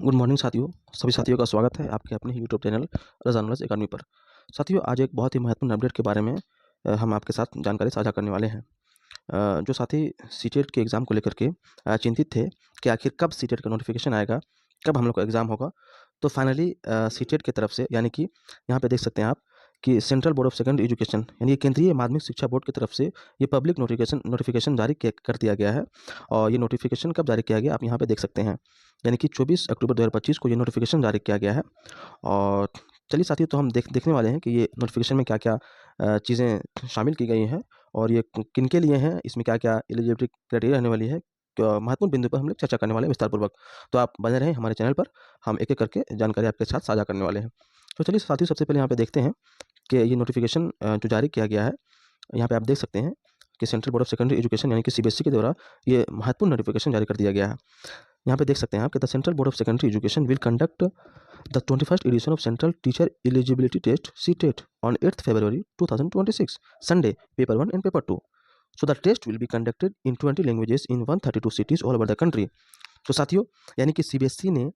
Good morning साथियों। सभी साथियों का स्वागत है आपके अपने यूट्यूब चैनल रज़ा नॉलेज एकेडमी पर। साथियों, आज एक बहुत ही महत्वपूर्ण अपडेट के बारे में हम आपके साथ जानकारी साझा करने वाले हैं। जो साथी सीटेट के एग्ज़ाम को लेकर के चिंतित थे कि आखिर कब सीटेट का नोटिफिकेशन आएगा, कब हम लोग का एग्ज़ाम होगा। तो फाइनली सीटेट की तरफ से, यानी कि यहाँ पे देख सकते हैं आप कि central board of secondary education यानी केंद्रीय माध्यमिक शिक्षा बोर्ड की तरफ से ये पब्लिक नोटिफिकेशन जारी कर दिया गया है। और ये नोटिफिकेशन कब जारी किया गया, आप यहाँ पे देख सकते हैं, यानी कि 24 अक्टूबर 2025 को ये नोटिफिकेशन जारी किया गया है। और चलिए साथियों, तो हम देखने वाले हैं कि ये नोटिफिकेशन में क्या-क्या चीज़ें शामिल की गई हैं और ये किनके लिए हैं, इसमें क्या-क्या एलिजिबिलिटी क्राइटेरिया रहने वाली है। महत्वपूर्ण बिंदु पर हम लोग चर्चा करने वाले हैं विस्तारपूर्वक। तो आप बने रहें हमारे चैनल पर, हम एक-एक करके जानकारी आपके साथ साझा करने वाले हैं। तो चलिए साथियों, सबसे पहले यहाँ पे देखते हैं कि ये नोटिफिकेशन जो जारी किया गया है, यहाँ पे आप देख सकते हैं कि central board of secondary education यानी कि सीबीएसई के द्वारा ये महत्वपूर्ण नोटिफिकेशन जारी कर दिया गया है। यहाँ पे देख सकते हैं आप कि the central board of secondary education will conduct the 21st edition of central teacher eligibility test CTET on 8th February 2026 Sunday, paper 1 and paper 2. So the test will be conducted in 20 languages in 132 cities all over the country. तो साथियों, यानी कि CBSE ने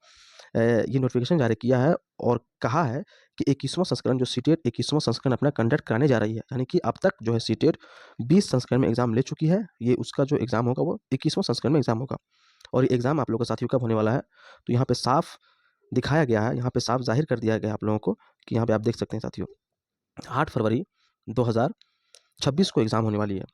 ये notification जारी किया है और कहा है कि 21वां संस्करण जो सीटेट 21वां संस्करण अपना कंडक्ट कराने जा रही है। यानी कि अब तक जो है सीटेट 20 संस्करण में एग्जाम ले चुकी है। ये उसका जो एग्जाम होगा वो 21वां संस्करण में एग्जाम होगा। और ये एग्जाम आप लोगों का साथियों कब होने वाला है, तो यहाँ पे साफ दिखाया गया है, यहाँ पे साफ जाहिर कर दिया गया है आप लोगों को कि यहाँ पे आप देख सकते हैं साथियों, 8 फरवरी 2026 को एग्जाम होने वाली है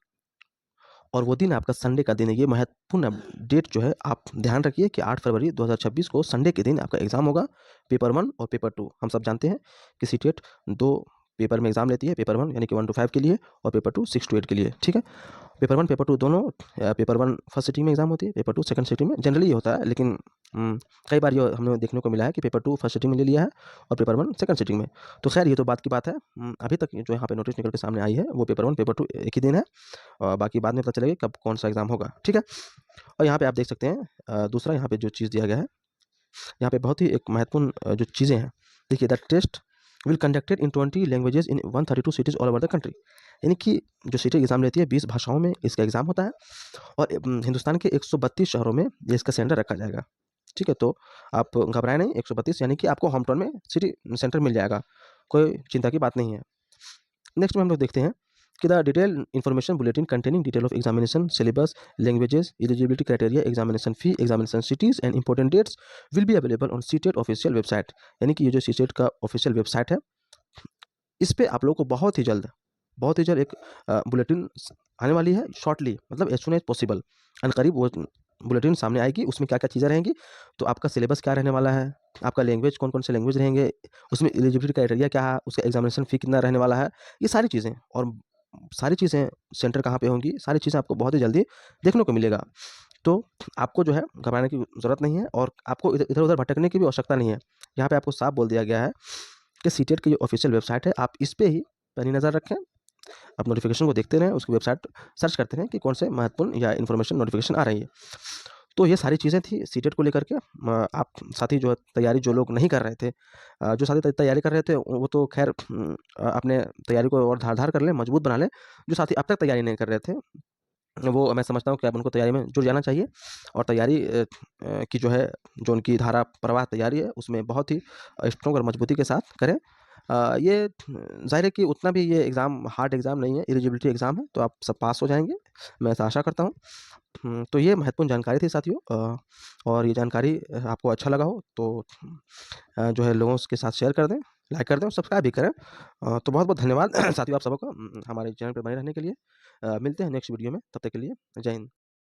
और वो दिन आपका संडे का दिन है। ये महत्वपूर्ण डेट जो है आप ध्यान रखिए कि 8 फरवरी 2026 को संडे के दिन आपका एग्जाम होगा, पेपर 1 और पेपर 2। हम सब जानते हैं कि सीटेट 2 पेपर में एग्जाम लेती है, पेपर 1 यानी कि 1 to 5 के लिए और पेपर 2 6 to 8 के लिए। ठीक है, पेपर 1 पेपर 2 दोनों, पेपर 1 फर्स्ट सिटिंग में एग्जाम होती है, पेपर 2 सेकंड सिटिंग में। जनरली ये होता है, लेकिन कई बार ये हमें देखने को मिला है कि पेपर 2 फर्स्ट सिटिंग में ले लिया है और पेपर 1 सेकंड सिटिंग में। तो खैर ये तो बात की बात है। अभी तक जो यहाँ पे नोटिस निकल के सामने आई है वो पेपर 1 पेपर 2 एक ही दिन है और बाकी बाद में पता चलेगा कब कौन सा एग्जाम होगा। ठीक है, और यहाँ पे आप देख सकते हैं दूसरा यहाँ पे जो चीज़ दिया गया है, यहाँ पे बहुत ही एक महत्वपूर्ण जो चीज़ें हैं, देखिए, the test will conducted in 20 languages in 132 cities all over the country. यानी कि जो सीटेट एग्जाम लेती है 20 भाषाओं में इसका एग्जाम होता है और हिंदुस्तान के 132 शहरों में ये इसका सेंटर रखा जाएगा। ठीक है, तो आप घबराएं नहीं, 132 यानी कि आपको होम टाउन में सिटी सेंटर मिल जाएगा, कोई चिंता की बात नहीं है। नेक्स्ट में हम लोग देखते हैं कि the detail information bulletin containing detail of examination syllabus languages eligibility criteria examination fee examination cities and important dates will be available on CTET official website. यानी कि ये जो सीटेट का ऑफिशियल वेबसाइट है, इस पे आप लोगों को बहुत ही जल्द एक बुलेटिन आने वाली है शॉर्टली, मतलब एज सुन एज पॉसिबल। अनकरीब वो बुलेटिन सामने आएगी, उसमें क्या क्या चीज़ें रहेंगी, तो आपका सिलेबस क्या रहने वाला है, आपका लैंग्वेज कौन कौन से लैंग्वेज रहेंगे, उसमें एलिजिबिलिटी क्राइटेरिया क्या है, उसका एग्जामिनेशन फ़ी कितना रहने वाला है, ये सारी चीज़ें और सारी चीज़ें, सेंटर कहाँ पे होंगी, सारी चीज़ें आपको बहुत ही जल्दी देखने को मिलेगा। तो आपको जो है घबराने की ज़रूरत नहीं है और आपको इधर-उधर भटकने की भी आवश्यकता नहीं है। यहाँ पे आपको साफ बोल दिया गया है कि सीटेट की जो ऑफिशियल वेबसाइट है, आप इस पे ही पैनी नज़र रखें। आप नोटिफिकेशन को देखते रहें, उसकी वेबसाइट सर्च करते रहें कि कौन से महत्वपूर्ण या इन्फॉर्मेशन नोटिफिकेशन आ रही है। तो ये सारी चीज़ें थी सीटेट को लेकर के। आप साथी जो है तैयारी, जो लोग नहीं कर रहे थे, जो साथी तैयारी कर रहे थे वो तो खैर अपने तैयारी को और धार-धार कर लें, मजबूत बना लें। जो साथी अब तक तैयारी नहीं कर रहे थे, वो मैं समझता हूँ कि अब उनको तैयारी में जुट जाना चाहिए और तैयारी की जो है, जो उनकी धारा प्रवाह तैयारी है, उसमें बहुत ही स्ट्रॉन्ग और मजबूती के साथ करें। ये ज़ाहिर है कि उतना भी ये एग्ज़ाम हार्ड एग्ज़ाम नहीं है, एलिजिबिलिटी एग्ज़ाम है, तो आप सब पास हो जाएँगे, मैं ऐसा आशा करता हूँ। तो ये महत्वपूर्ण जानकारी थी साथियों। और ये जानकारी आपको अच्छा लगा हो तो जो है लोगों के साथ शेयर कर दें, लाइक कर दें और सब्सक्राइब भी करें। तो बहुत-बहुत धन्यवाद साथियों आप सबका हमारे चैनल पे बने रहने के लिए। मिलते हैं नेक्स्ट वीडियो में, तब तक के लिए जय हिंद।